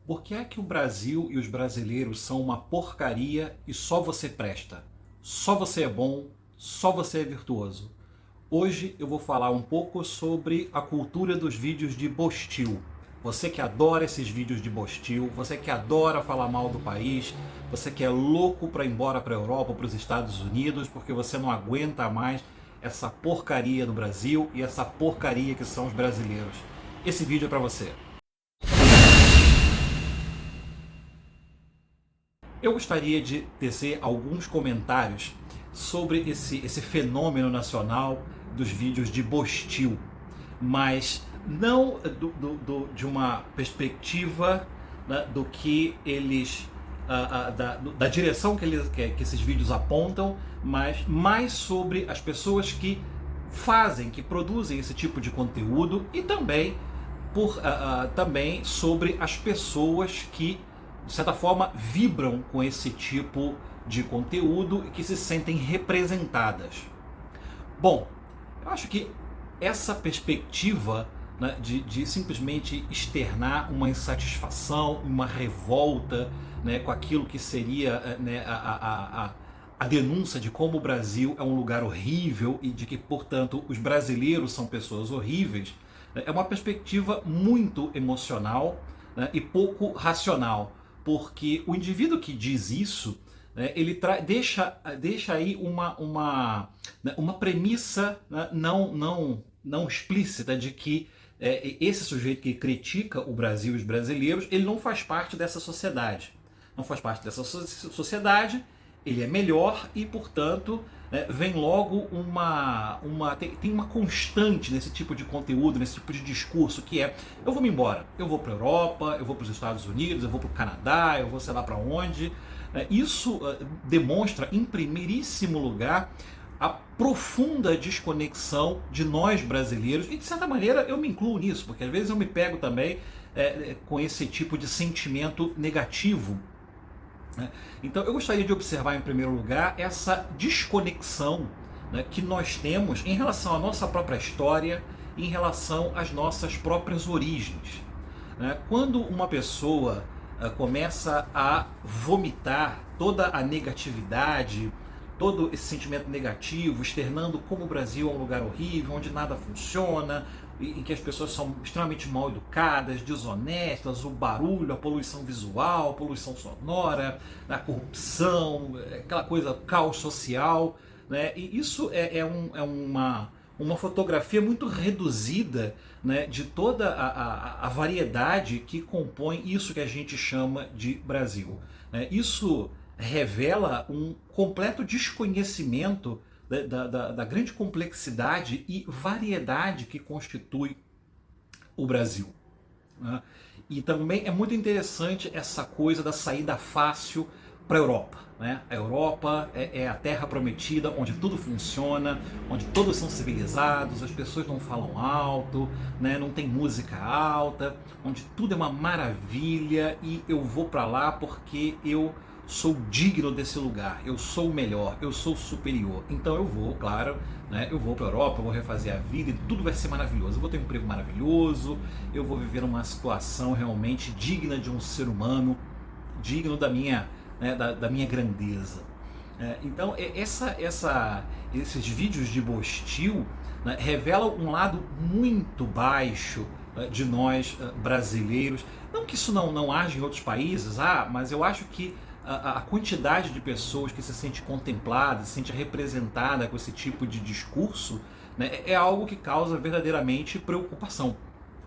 Por que é que o Brasil e os brasileiros são uma porcaria e só você presta? Só você é bom, só você é virtuoso. Hoje eu vou falar um pouco sobre a cultura dos vídeos de Bostil. Você que adora esses vídeos de Bostil, você que adora falar mal do país, você que é louco para ir embora para a Europa, para os Estados Unidos, porque você não aguenta mais essa porcaria do Brasil e essa porcaria que são os brasileiros. Esse vídeo é para você. Eu gostaria de tecer alguns comentários sobre esse fenômeno nacional dos vídeos de Bostil, mas não de uma perspectiva, né, do que eles, da direção que esses vídeos apontam, mas mais sobre as pessoas que fazem, que produzem esse tipo de conteúdo e também também sobre as pessoas que de certa forma vibram com esse tipo de conteúdo e que se sentem representadas. Bom, eu acho que essa perspectiva, né, de simplesmente externar uma insatisfação, uma revolta, né, com aquilo que seria, né, a denúncia de como o Brasil é um lugar horrível e de que, portanto, os brasileiros são pessoas horríveis, né, é uma perspectiva muito emocional, né, e pouco racional, porque o indivíduo que diz isso, né, ele deixa aí uma premissa, né, não explícita de que esse sujeito que critica o Brasil e os brasileiros, ele não faz parte dessa sociedade. Não faz parte dessa sociedade, ele é melhor e, portanto, vem logo tem uma constante nesse tipo de conteúdo, nesse tipo de discurso, que é: eu vou me embora, eu vou para a Europa, eu vou para os Estados Unidos, eu vou para o Canadá, eu vou sei lá para onde. Isso demonstra, em primeiríssimo lugar, a profunda desconexão de nós brasileiros, e de certa maneira eu me incluo nisso, porque às vezes eu me pego também com esse tipo de sentimento negativo. Então eu gostaria de observar em primeiro lugar essa desconexão, né, que nós temos em relação à nossa própria história, em relação às nossas próprias origens. Quando uma pessoa começa a vomitar toda a negatividade, todo esse sentimento negativo, externando como o Brasil é um lugar horrível, onde nada funciona, em que as pessoas são extremamente mal educadas, desonestas, o barulho, a poluição visual, a poluição sonora, a corrupção, aquela coisa, caos social, né? E isso uma fotografia muito reduzida, né, de toda a variedade que compõe isso que a gente chama de Brasil. Isso revela um completo desconhecimento da grande complexidade e variedade que constitui o Brasil. E também é muito interessante essa coisa da saída fácil para a Europa. A Europa é a terra prometida, onde tudo funciona, onde todos são civilizados, as pessoas não falam alto, não tem música alta, onde tudo é uma maravilha e eu vou para lá porque eu sou digno desse lugar, eu sou o melhor, eu sou superior. Então eu vou, claro, eu vou para a Europa, eu vou refazer a vida e tudo vai ser maravilhoso. Eu vou ter um emprego maravilhoso, eu vou viver uma situação realmente digna de um ser humano, digno da minha grandeza. Então esses vídeos de Bostil, revelam um lado muito baixo de nós brasileiros. Não que isso não haja em outros países, mas eu acho que a quantidade de pessoas que se sente contemplada, se sente representada com esse tipo de discurso, é algo que causa verdadeiramente preocupação.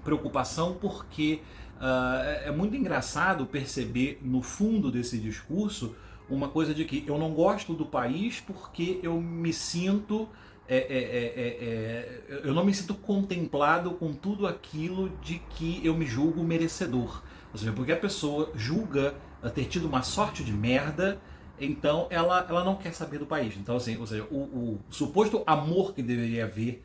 Preocupação porque é muito engraçado perceber no fundo desse discurso uma coisa de que eu não gosto do país porque eu me sinto eu não me sinto contemplado com tudo aquilo de que eu me julgo merecedor. Ou seja, porque a pessoa julga ter tido uma sorte de merda, então ela não quer saber do país. Então, assim, ou seja, o suposto amor que deveria haver,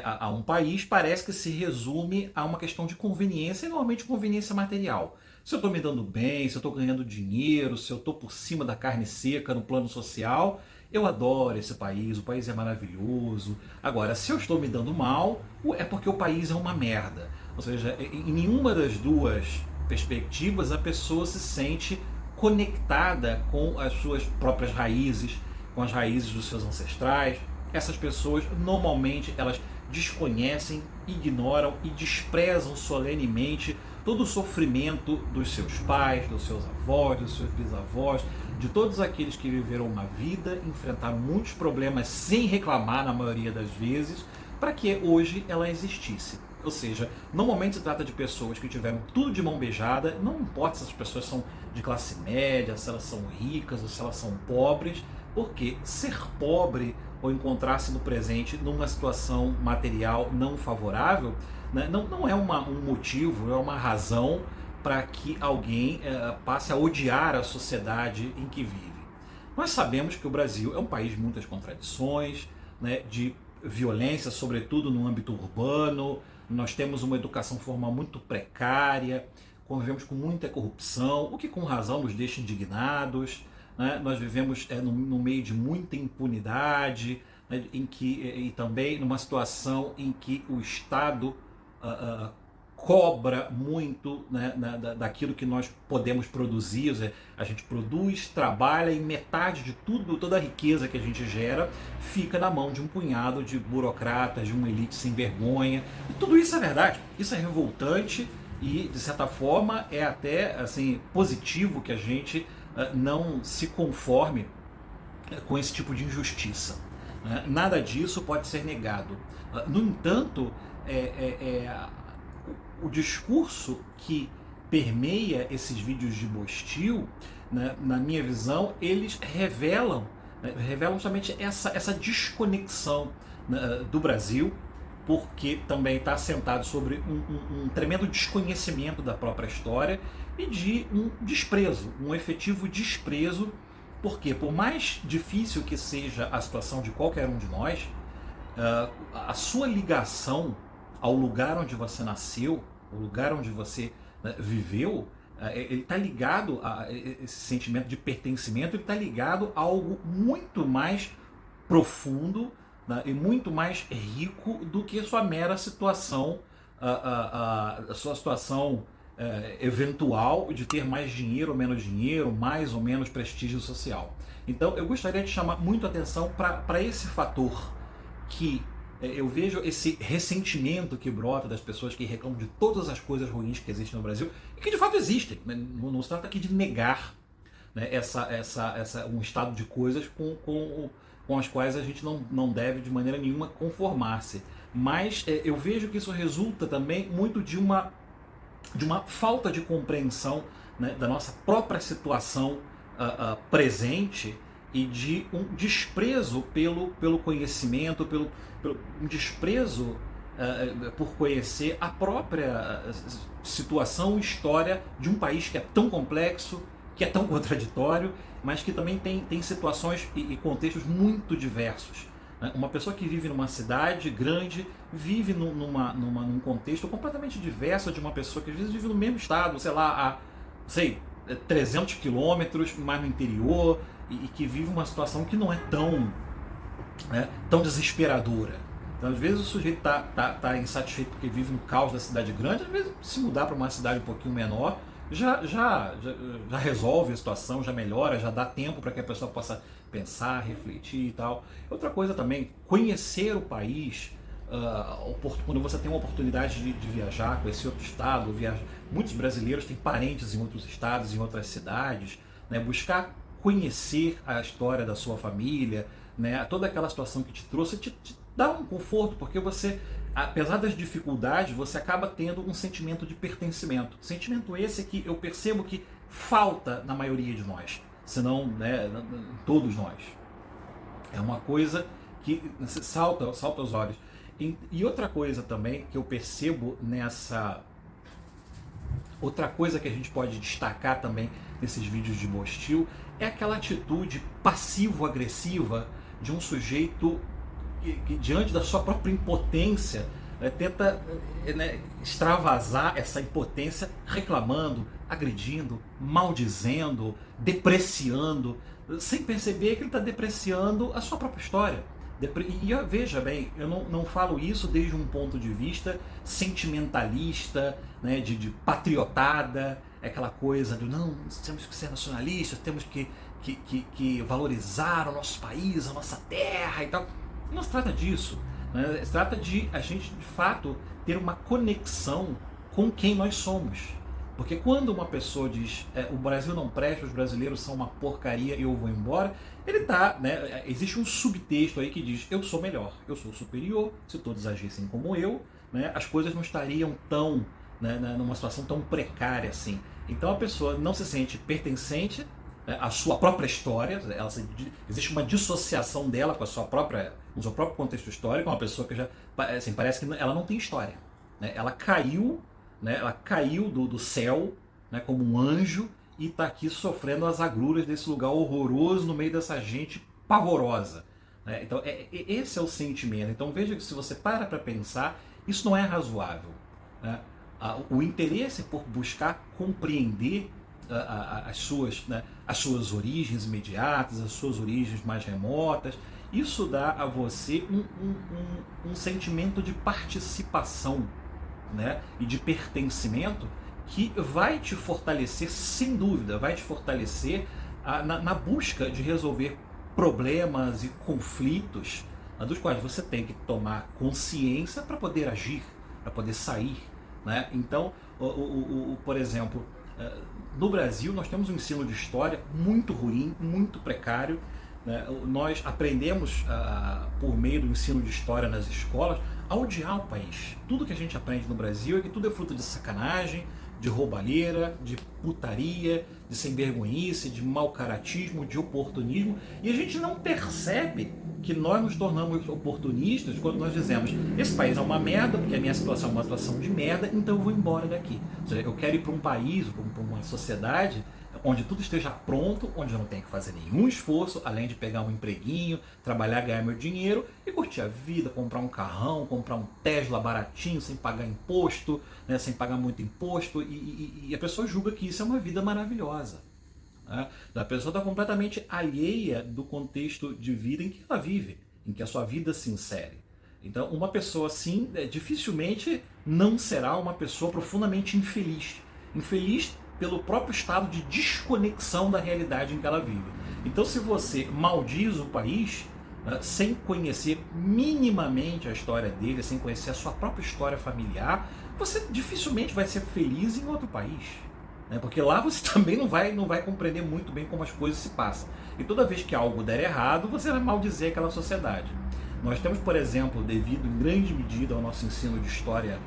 a um país parece que se resume a uma questão de conveniência, e normalmente conveniência material. Se eu estou me dando bem, se eu estou ganhando dinheiro, se eu estou por cima da carne seca no plano social, eu adoro esse país, o país é maravilhoso. Agora, se eu estou me dando mal, é porque o país é uma merda. Ou seja, em nenhuma das duas perspectivas, a pessoa se sente conectada com as suas próprias raízes, com as raízes dos seus ancestrais. Essas pessoas, normalmente, elas desconhecem, ignoram e desprezam solenemente todo o sofrimento dos seus pais, dos seus avós, dos seus bisavós, de todos aqueles que viveram uma vida, enfrentaram muitos problemas sem reclamar, na maioria das vezes, para que hoje ela existisse. Ou seja, normalmente se trata de pessoas que tiveram tudo de mão beijada, não importa se as pessoas são de classe média, se elas são ricas ou se elas são pobres, porque ser pobre ou encontrar-se no presente numa situação material não favorável, né, não é um motivo, é uma razão para que alguém passe a odiar a sociedade em que vive. Nós sabemos que o Brasil é um país de muitas contradições, né, de violência, sobretudo no âmbito urbano. Nós temos uma educação formal muito precária, convivemos com muita corrupção, o que com razão nos deixa indignados, né? Nós vivemos no meio de muita impunidade, né? E também numa situação em que o Estado cobra muito, né, daquilo que nós podemos produzir. Ou seja, a gente produz, trabalha e metade de tudo, toda a riqueza que a gente gera fica na mão de um punhado de burocratas, de uma elite sem vergonha. E tudo isso é verdade, isso é revoltante e, de certa forma, é até assim, positivo que a gente não se conforme com esse tipo de injustiça, né? Nada disso pode ser negado. No entanto, o discurso que permeia esses vídeos de Bostil, né, na minha visão, eles revelam justamente essa desconexão, né, do Brasil, porque também está assentado sobre um tremendo desconhecimento da própria história e de um desprezo, um efetivo desprezo, porque por mais difícil que seja a situação de qualquer um de nós, a sua ligação ao lugar onde você nasceu, o lugar onde você viveu, ele está ligado a esse sentimento de pertencimento, ele está ligado a algo muito mais profundo, né, e muito mais rico do que a sua mera situação, a sua situação eventual de ter mais dinheiro ou menos dinheiro, mais ou menos prestígio social. Então eu gostaria de chamar muito a atenção para esse fator que eu vejo esse ressentimento que brota das pessoas que reclamam de todas as coisas ruins que existem no Brasil e que de fato existem. Não se trata aqui de negar, né, um estado de coisas com as quais a gente não deve de maneira nenhuma conformar-se. Mas eu vejo que isso resulta também muito de uma falta de compreensão, né, da nossa própria situação presente e de um desprezo pelo conhecimento, um desprezo por conhecer a própria situação e história de um país que é tão complexo, que é tão contraditório, mas que também tem situações e contextos muito diversos. Uma pessoa que vive numa cidade grande vive num contexto completamente diverso de uma pessoa que às vezes vive no mesmo estado, sei lá, a 300 quilômetros, mais no interior, e que vive uma situação que não é tão desesperadora. Então, às vezes o sujeito tá insatisfeito porque vive no caos da cidade grande, às vezes se mudar para uma cidade um pouquinho menor já resolve a situação, já melhora, já dá tempo para que a pessoa possa pensar, refletir e tal. Outra coisa também, conhecer o país, quando você tem uma oportunidade de viajar, conhecer outro estado, muitos brasileiros têm parentes em outros estados, em outras cidades, né? Buscar conhecer a história da sua família, né? Toda aquela situação que te trouxe, te dá um conforto, porque você, apesar das dificuldades, você acaba tendo um sentimento de pertencimento. Sentimento esse que eu percebo que falta na maioria de nós, senão, né, todos nós. É uma coisa que salta aos olhos. E outra coisa também que eu percebo outra coisa que a gente pode destacar também nesses vídeos de Bostil é aquela atitude passivo-agressiva de um sujeito que diante da sua própria impotência, tenta, né, extravasar essa impotência reclamando, agredindo, maldizendo, depreciando, sem perceber que ele está depreciando a sua própria história, E veja bem, eu não falo isso desde um ponto de vista sentimentalista, né, de patriotada, aquela coisa do não, temos que ser nacionalistas, temos que valorizar o nosso país, a nossa terra e tal. Não se trata disso, né? Se trata de a gente, de fato, ter uma conexão com quem nós somos. Porque quando uma pessoa diz o Brasil não presta, os brasileiros são uma porcaria e eu vou embora, ele tá, né, existe um subtexto aí que diz eu sou melhor, eu sou superior, se todos agissem como eu, né, as coisas não estariam tão, né, numa situação tão precária assim. Então a pessoa não se sente pertencente, né, à sua própria história, existe uma dissociação dela com a sua própria, com o seu próprio contexto histórico, uma pessoa que já assim, parece que ela não tem história, né, ela caiu, né, ela caiu do céu, né, como um anjo e está aqui sofrendo as agruras desse lugar horroroso no meio dessa gente pavorosa, né? Então esse é o sentimento. Então veja que se você para pensar, isso não é razoável, né? O interesse por buscar compreender as suas, né, as suas origens imediatas, as suas origens mais remotas, isso dá a você um sentimento de participação, né, e de pertencimento que vai te fortalecer, sem dúvida, vai te fortalecer na busca de resolver problemas e conflitos dos quais você tem que tomar consciência para poder agir, para poder sair, né? Então, por exemplo, no Brasil nós temos um ensino de história muito ruim, muito precário, né? Nós aprendemos, por meio do ensino de história nas escolas, a odiar o país. Tudo que a gente aprende no Brasil é que tudo é fruto de sacanagem, de roubalheira, de putaria, de sem-vergonhice, de mau-caratismo, de oportunismo, e a gente não percebe que nós nos tornamos oportunistas quando nós dizemos esse país é uma merda, porque a minha situação é uma situação de merda, então eu vou embora daqui. Ou seja, eu quero ir para um país, para uma sociedade onde tudo esteja pronto, onde eu não tenho que fazer nenhum esforço, além de pegar um empreguinho, trabalhar, ganhar meu dinheiro e curtir a vida, comprar um carrão, comprar um Tesla baratinho, sem pagar imposto, né, sem pagar muito imposto, e a pessoa julga que isso é uma vida maravilhosa, né? A pessoa está completamente alheia do contexto de vida em que ela vive, em que a sua vida se insere. Então, uma pessoa assim, dificilmente não será uma pessoa profundamente infeliz. Infeliz pelo próprio estado de desconexão da realidade em que ela vive. Então, se você maldiz o país, né, sem conhecer minimamente a história dele, sem conhecer a sua própria história familiar, você dificilmente vai ser feliz em outro país, né? Porque lá você também não vai compreender muito bem como as coisas se passam. E toda vez que algo der errado, você vai maldizer aquela sociedade. Nós temos, por exemplo, devido em grande medida ao nosso ensino de história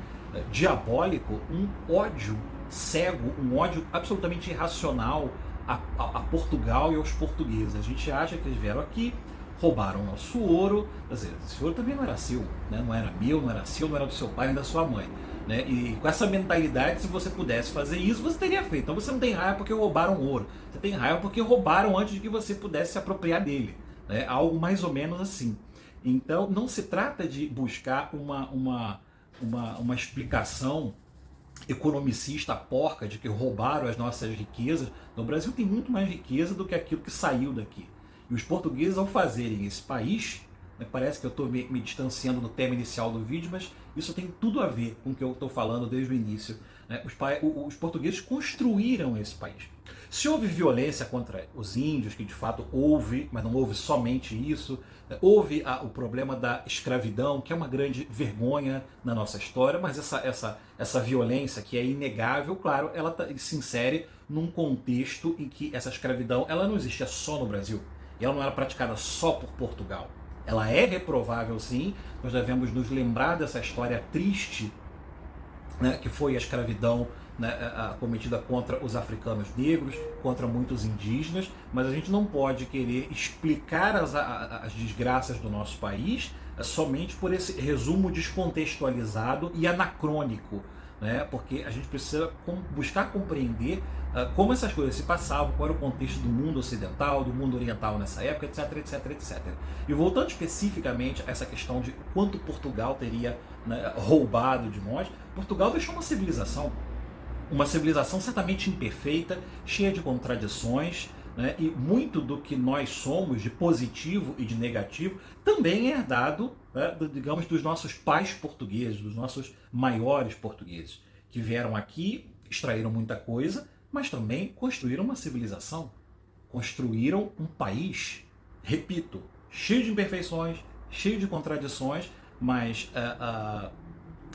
diabólico, um ódio cego, um ódio absolutamente irracional a Portugal e aos portugueses. A gente acha que eles vieram aqui, roubaram nosso ouro, quer dizer, esse ouro também não era seu, né? Não era meu, não era seu, não era do seu pai nem da sua mãe, né? E com essa mentalidade, se você pudesse fazer isso, você teria feito. Então você não tem raiva porque roubaram ouro, você tem raiva porque roubaram antes de que você pudesse se apropriar dele, né? Algo mais ou menos assim. Então não se trata de buscar uma explicação economicista porca de que roubaram as nossas riquezas. No Brasil tem muito mais riqueza do que aquilo que saiu daqui. E os portugueses, ao fazerem esse país, né, parece que eu estou me distanciando do tema inicial do vídeo, mas isso tem tudo a ver com o que eu estou falando desde o início, né? Os portugueses construíram esse país. Se houve violência contra os índios, que de fato houve, mas não houve somente isso, né? Houve o problema da escravidão, que é uma grande vergonha na nossa história, mas essa violência, que é inegável, claro, ela se insere num contexto em que essa escravidão ela não existia só no Brasil, e ela não era praticada só por Portugal. Ela é reprovável, sim, nós devemos nos lembrar dessa história triste, né, que foi a escravidão, né, cometida contra os africanos negros, contra muitos indígenas, mas a gente não pode querer explicar as desgraças do nosso país somente por esse resumo descontextualizado e anacrônico, né, porque a gente precisa buscar compreender como essas coisas se passavam, qual era o contexto do mundo ocidental, do mundo oriental nessa época, etc, etc, etc. E voltando especificamente a essa questão de quanto Portugal teria, né, roubado de nós, Portugal deixou uma civilização certamente imperfeita, cheia de contradições, né? E muito do que nós somos, de positivo e de negativo, também é herdado, né, digamos, dos nossos pais portugueses, dos nossos maiores portugueses, que vieram aqui, extraíram muita coisa, mas também construíram uma civilização, construíram um país, repito, cheio de imperfeições, cheio de contradições, mas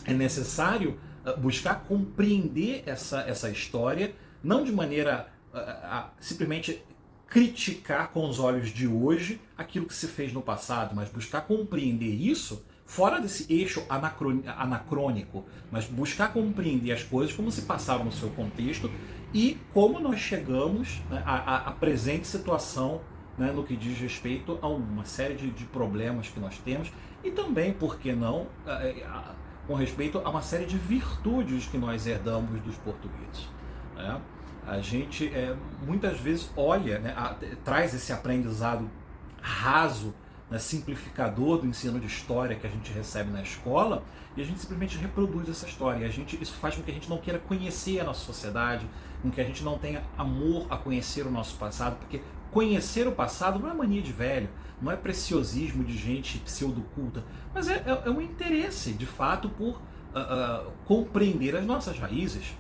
é necessário buscar compreender essa história, não de maneira a simplesmente criticar com os olhos de hoje aquilo que se fez no passado, mas buscar compreender isso fora desse eixo anacrônico, mas buscar compreender as coisas como se passaram no seu contexto e como nós chegamos, né, à presente situação, né, no que diz respeito a uma série de problemas que nós temos e também, por que não, com respeito a uma série de virtudes que nós herdamos dos portugueses, né? A gente muitas vezes olha, né, traz esse aprendizado raso, né, simplificador do ensino de história que a gente recebe na escola e a gente simplesmente reproduz essa história. Isso faz com que a gente não queira conhecer a nossa sociedade, com que a gente não tenha amor a conhecer o nosso passado, porque conhecer o passado não é mania de velho, não é preciosismo de gente pseudo-culta, mas é um interesse, de fato, por compreender as nossas raízes.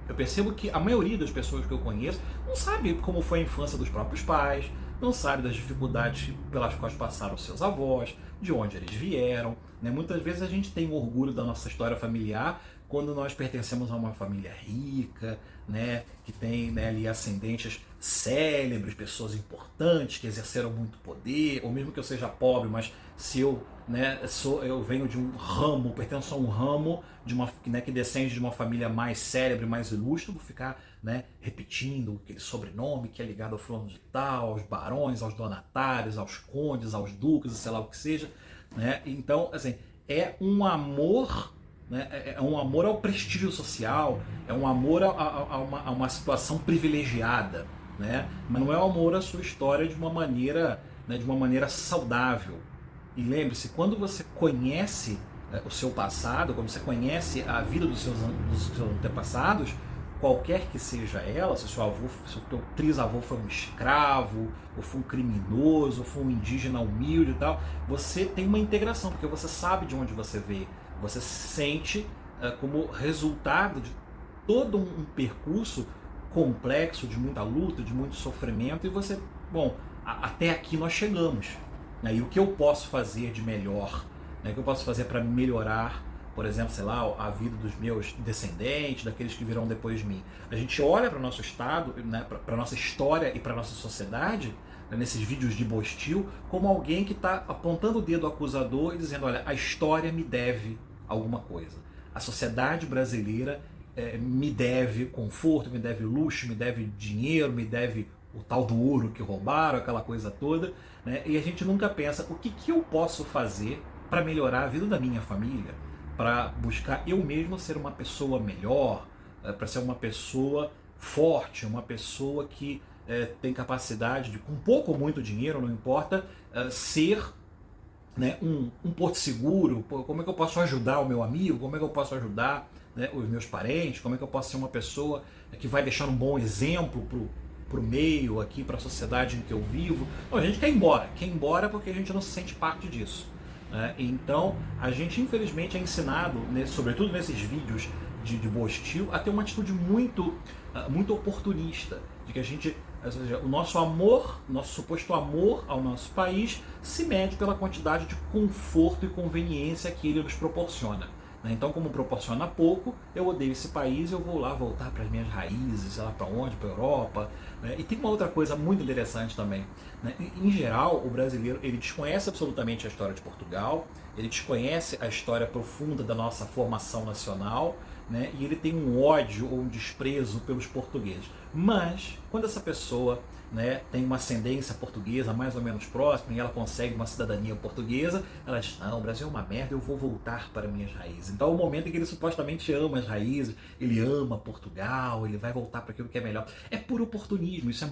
Eu percebo que a maioria das pessoas que eu conheço não sabe como foi a infância dos próprios pais, não sabe das dificuldades pelas quais passaram seus avós, de onde eles vieram, né? Muitas vezes a gente tem orgulho da nossa história familiar quando nós pertencemos a uma família rica, né, que tem, né, ali ascendentes célebres, pessoas importantes que exerceram muito poder, ou mesmo que eu seja pobre, mas se eu, né, eu venho de um ramo, pertenço a um ramo de uma, né, que descende de uma família mais célebre, mais ilustre, vou ficar, né, repetindo aquele sobrenome que é ligado ao fulano de tal, aos barões, aos donatários, aos condes, aos duques, sei lá o que seja, né? Então, assim, é um amor, né, é um amor ao prestígio social, é um amor a uma situação privilegiada, né? Mas não é um amor à sua história de uma maneira, né, de uma maneira saudável. E lembre-se, quando você conhece o seu passado, quando você conhece a vida dos seus antepassados, qualquer que seja ela, se o seu teu trisavô foi um escravo, ou foi um criminoso, ou foi um indígena humilde e tal, você tem uma integração, porque você sabe de onde você veio, você se sente como resultado de todo um percurso complexo, de muita luta, de muito sofrimento, e você, bom, até aqui nós chegamos. Né? E o que eu posso fazer de melhor? Né? O que eu posso fazer para melhorar, por exemplo, sei lá, a vida dos meus descendentes, daqueles que virão depois de mim? A gente olha para o nosso estado, né, para a nossa história e para a nossa sociedade, né, nesses vídeos de Bostil, como alguém que está apontando o dedo acusador e dizendo, olha, a história me deve alguma coisa. A sociedade brasileira me deve conforto, me deve luxo, me deve dinheiro, me deve o tal do ouro que roubaram, aquela coisa toda, né? E a gente nunca pensa, o que eu posso fazer para melhorar a vida da minha família, para buscar eu mesmo ser uma pessoa melhor, para ser uma pessoa forte, uma pessoa que tem capacidade de, com pouco ou muito dinheiro, não importa, ser, né, um porto seguro. Como é que eu posso ajudar o meu amigo, como é que eu posso ajudar, né, os meus parentes, como é que eu posso ser uma pessoa que vai deixar um bom exemplo para o meio aqui, para a sociedade em que eu vivo. Não, a gente quer ir embora porque a gente não se sente parte disso. Né? Então, a gente infelizmente é ensinado, né, sobretudo nesses vídeos de Bostil, a ter uma atitude muito oportunista, de que a gente, ou seja, o nosso amor, nosso suposto amor ao nosso país se mede pela quantidade de conforto e conveniência que ele nos proporciona. Então, como proporciona pouco, eu odeio esse país, eu vou lá voltar para as minhas raízes, sei lá para onde, para a Europa. E tem uma outra coisa muito interessante também. Em geral, o brasileiro ele desconhece absolutamente a história de Portugal, ele desconhece a história profunda da nossa formação nacional, né? E ele tem um ódio ou um desprezo pelos portugueses. Mas, quando essa pessoa, né, tem uma ascendência portuguesa mais ou menos próxima e ela consegue uma cidadania portuguesa, ela diz, não, o Brasil é uma merda, eu vou voltar para minhas raízes. Então é o momento em que ele supostamente ama as raízes, ele ama Portugal, ele vai voltar para aquilo que é melhor. É puro oportunismo, isso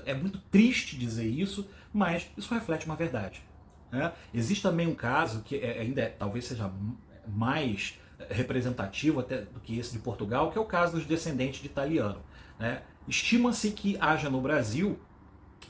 é muito triste dizer isso, mas isso reflete uma verdade. Né? Existe também um caso que talvez seja mais representativo até do que esse de Portugal, que é o caso dos descendentes de italiano. Né? Estima-se que haja no Brasil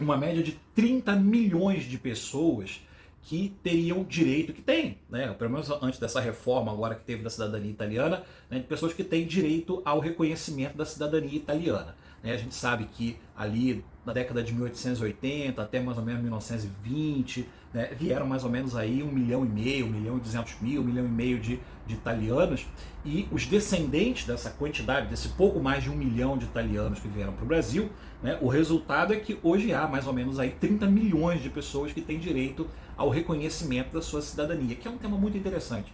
uma média de 30 milhões de pessoas que teriam direito, que tem, né, pelo menos antes dessa reforma agora que teve da cidadania italiana, né, de pessoas que têm direito ao reconhecimento da cidadania italiana. Né? A gente sabe que ali na década de 1880 até mais ou menos 1920, né, vieram mais ou menos aí 1,5 milhão, 1,2 milhão, 1,5 milhão de italianos, e os descendentes dessa quantidade, desse pouco mais de 1 milhão de italianos que vieram para o Brasil, né, o resultado é que hoje há mais ou menos aí 30 milhões de pessoas que têm direito ao reconhecimento da sua cidadania, que é um tema muito interessante.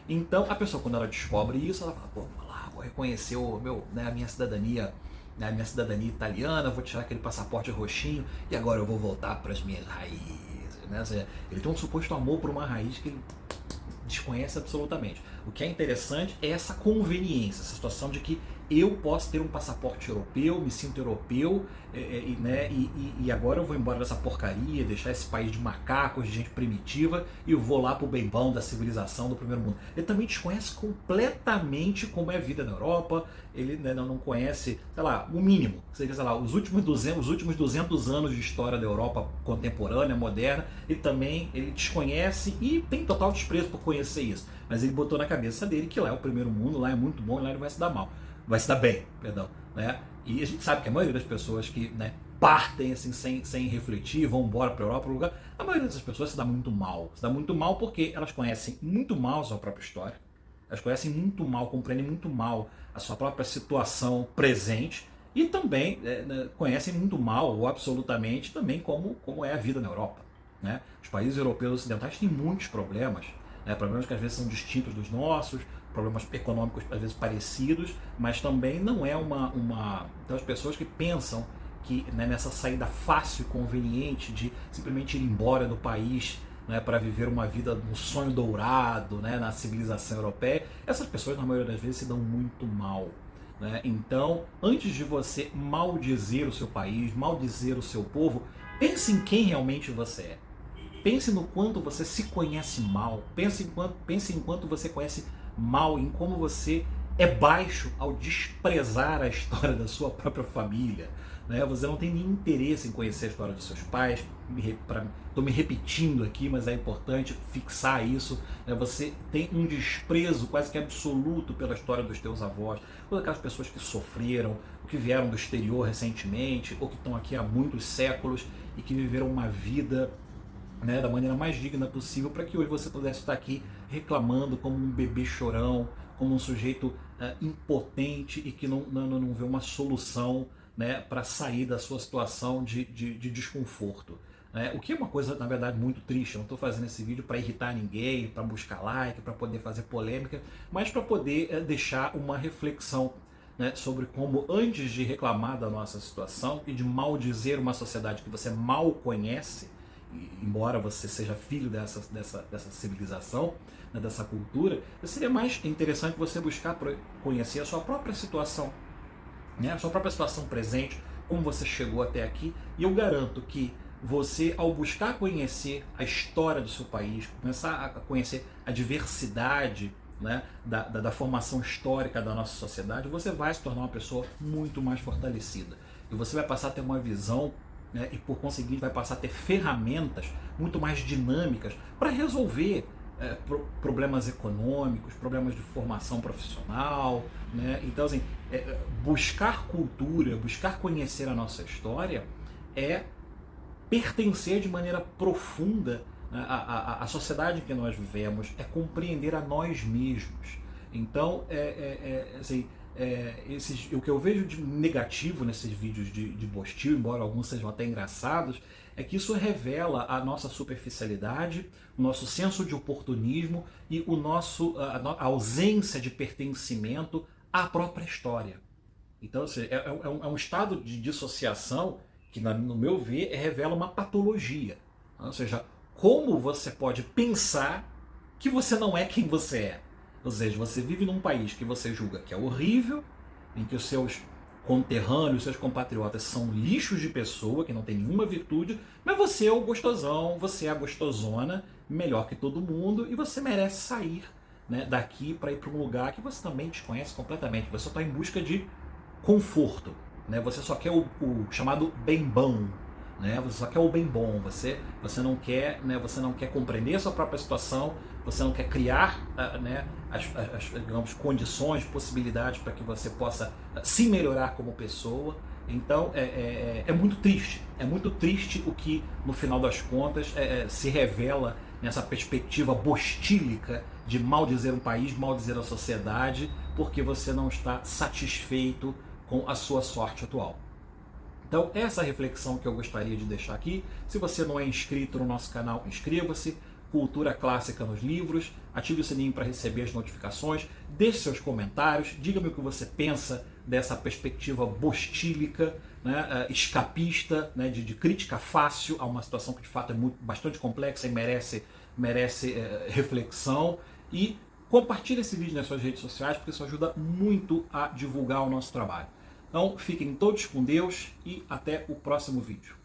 Então a pessoa, quando ela descobre isso, ela fala, pô, vou lá, vou reconhecer a minha cidadania, né, a minha cidadania italiana, vou tirar aquele passaporte roxinho e agora eu vou voltar para as minhas raízes. Né? Ou seja, ele tem um suposto amor por uma raiz que ele desconhece absolutamente. O que é interessante é essa conveniência, essa situação de que eu posso ter um passaporte europeu, me sinto europeu, né, e agora eu vou embora dessa porcaria, deixar esse país de macacos, de gente primitiva, e eu vou lá pro bem bom da civilização do primeiro mundo. Ele também desconhece completamente como é a vida na Europa, ele, né, não conhece, sei lá, o mínimo, seria, sei lá, os últimos 200 anos de história da Europa contemporânea, moderna, ele desconhece e tem total desprezo por conhecer isso. Mas ele botou na cabeça dele que lá é o primeiro mundo, lá é muito bom, e lá ele vai se dar mal. Vai se dar bem, perdão. Né? E a gente sabe que a maioria das pessoas que, né, partem assim, sem refletir, vão embora para a Europa, lugar, a maioria dessas pessoas se dá muito mal. Se dá muito mal porque elas conhecem muito mal a sua própria história, elas conhecem muito mal, compreendem muito mal a sua própria situação presente e também conhecem muito mal, ou absolutamente, também como é a vida na Europa. Né? Os países europeus ocidentais têm muitos problemas, né? Problemas que às vezes são distintos dos nossos, problemas econômicos às vezes parecidos, mas também não é uma... Então as pessoas que pensam que, né, nessa saída fácil e conveniente de simplesmente ir embora do país, né, para viver uma vida no sonho dourado, né, na civilização europeia, essas pessoas na maioria das vezes se dão muito mal. Né? Então, antes de você maldizer o seu país, maldizer o seu povo, pense em quem realmente você é. Pense no quanto você se conhece mal, pense em quanto você conhece mal, em como você é baixo ao desprezar a história da sua própria família. Né? Você não tem nenhum interesse em conhecer a história dos seus pais. Estou me repetindo aqui, mas é importante fixar isso. Né? Você tem um desprezo quase que absoluto pela história dos teus avós, todas aquelas pessoas que sofreram, que vieram do exterior recentemente, ou que estão aqui há muitos séculos e que viveram uma vida, né, da maneira mais digna possível, para que hoje você pudesse estar aqui reclamando como um bebê chorão, como um sujeito impotente e que não vê uma solução, né, para sair da sua situação de desconforto. Né? O que é uma coisa, na verdade, muito triste. Eu não estou fazendo esse vídeo para irritar ninguém, para buscar like, para poder fazer polêmica, mas para poder deixar uma reflexão, né, sobre como, antes de reclamar da nossa situação e de maldizer uma sociedade que você mal conhece, embora você seja filho dessa civilização, né, dessa cultura, seria mais interessante você buscar conhecer a sua própria situação, né, a sua própria situação presente, como você chegou até aqui, e eu garanto que você, ao buscar conhecer a história do seu país, começar a conhecer a diversidade, né, da formação histórica da nossa sociedade, você vai se tornar uma pessoa muito mais fortalecida. E você vai passar a ter uma visão, né, e por conseguinte vai passar a ter ferramentas muito mais dinâmicas para resolver problemas econômicos, problemas de formação profissional. Né? Então, assim, buscar cultura, buscar conhecer a nossa história é pertencer de maneira profunda à sociedade em que nós vivemos, é compreender a nós mesmos. Então, assim, o que eu vejo de negativo nesses vídeos de Bostil, embora alguns sejam até engraçados, é que isso revela a nossa superficialidade, o nosso senso de oportunismo e a ausência de pertencimento à própria história. Então, assim, é um estado de dissociação que, no meu ver, revela uma patologia. Ou seja, como você pode pensar que você não é quem você é? Ou seja, você vive num país que você julga que é horrível, em que os seus conterrâneos, os seus compatriotas são lixos de pessoa, que não tem nenhuma virtude, mas você é o gostosão, você é a gostosona, melhor que todo mundo, e você merece sair, né, daqui para ir para um lugar que você também desconhece completamente. Você está em busca de conforto, né? Você só quer o chamado bem bom, né? Você só quer o bem bom, você não quer, né? Você não quer compreender a sua própria situação, você não quer criar, né, digamos, condições, possibilidades para que você possa se melhorar como pessoa. Então é muito triste o que no final das contas se revela nessa perspectiva bostílica de maldizer um país, maldizer a sociedade, porque você não está satisfeito com a sua sorte atual. Então, essa reflexão que eu gostaria de deixar aqui. Se você não é inscrito no nosso canal, inscreva-se. Cultura clássica nos livros, ative o sininho para receber as notificações, deixe seus comentários, diga-me o que você pensa dessa perspectiva bostílica, né, escapista, né, de crítica fácil a uma situação que de fato é bastante complexa e merece reflexão. E compartilhe esse vídeo nas suas redes sociais, porque isso ajuda muito a divulgar o nosso trabalho. Então, fiquem todos com Deus e até o próximo vídeo.